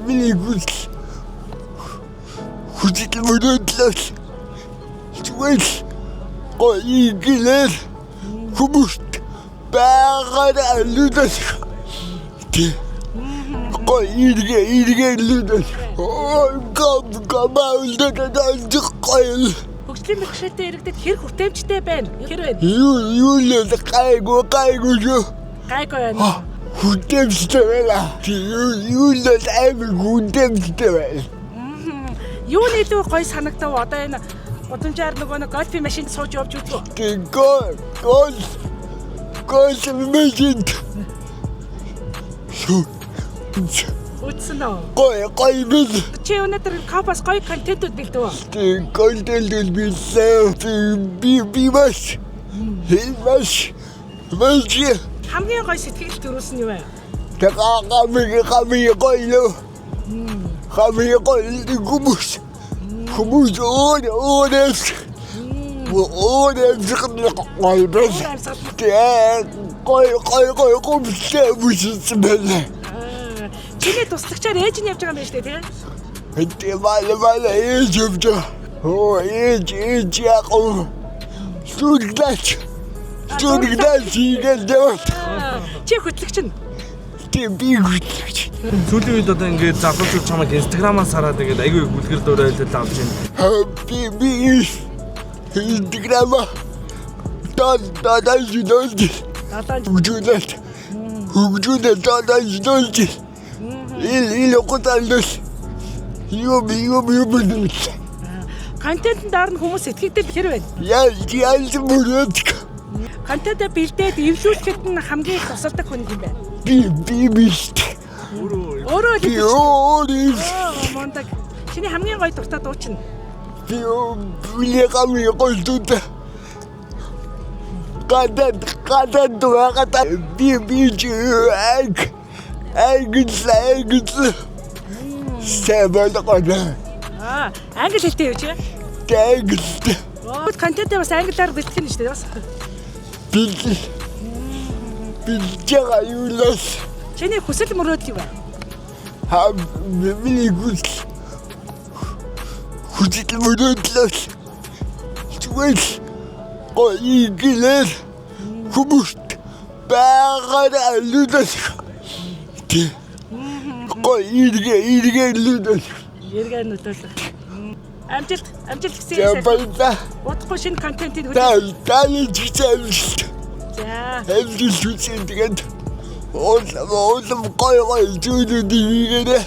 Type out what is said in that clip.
Миний хүсэл мөрөдлөөс зүгээр гоёгилэр хүмүүст байгаараа лүдэж гоёгилэр гомаулдад Хөгжлийн бэрхшээлтэй иргэдэд хэр хүртээмжтэй байна? Хэр байна? юу л гайгүй шүү. Гайгүй байна. Хүртээмжтэй байна. Юу л амар хүртээмжтэй байна. Юу нэлээд гоё санагдав одоо энэ удамжаар нөгөө нэг гольф машинд сууж явж үзв. Гольф машинд. Үтсэн үү? Гоё бил. Чи өнөөдөр капас гоё контентууд бэлдэв үү? Контентууд бэлдээ. Би маш. Хамгийн гоё сэтгэл төрүүлсэн юу вэ? Хамгийн гоё. Хамгийн гоё хүмүүс өөрөөс гоё гомстэй. Чиний туслагчаар ээж нь явж байгаа юм байна шүү дээ, тий? Мала ээж явж байгаа. Ээж яг Студгдаач хийгээд яваад. Чи хөтлөгч нь? Би хөтлөгч. Сүүлийн үед одоо ингээд залуучууд чамайг инстаграмаас хараад ингээд аягүй бүлгэр дуурайл авч байна. Би инстаграма хөгжүүлээд ил окоталдас юу Контентын дараа нь хүмүүс сэтгэгдэл хэр байна? ялж мөрөд. Контент бэлдээд эвлүүлэхэд нь хамгийн их тусалдаг хүн юм байна. Би биш. Өөрөө л мондаг. Чиний хамгийн гоё дуртай дуу чинь? Би хамгийн гоё дуртай. Гадаад дугаараа би Сэбэлд гоо. Англи хэлтэй юу чи? Англи. Контент бас англиар бэлдэх нь шүү дээ бас. Бэлдэж юу лээс. Чиний хүсэл мөрөөдөл юу вэ? Миний хүсэл мөрөөдлөөс зүгээр гоёгилэр хүмүүст байгаараа лүдэж Иргэн лүдэж. Иргэн нүдэлэх. Амжилт гэсэн юм. За. Удахгүй шинэ контентыг хөтлөх. Даалж амжилт. За. Амжилт хүсье тэгээд. Уулам гоё зүйлүүд хийгээрэй.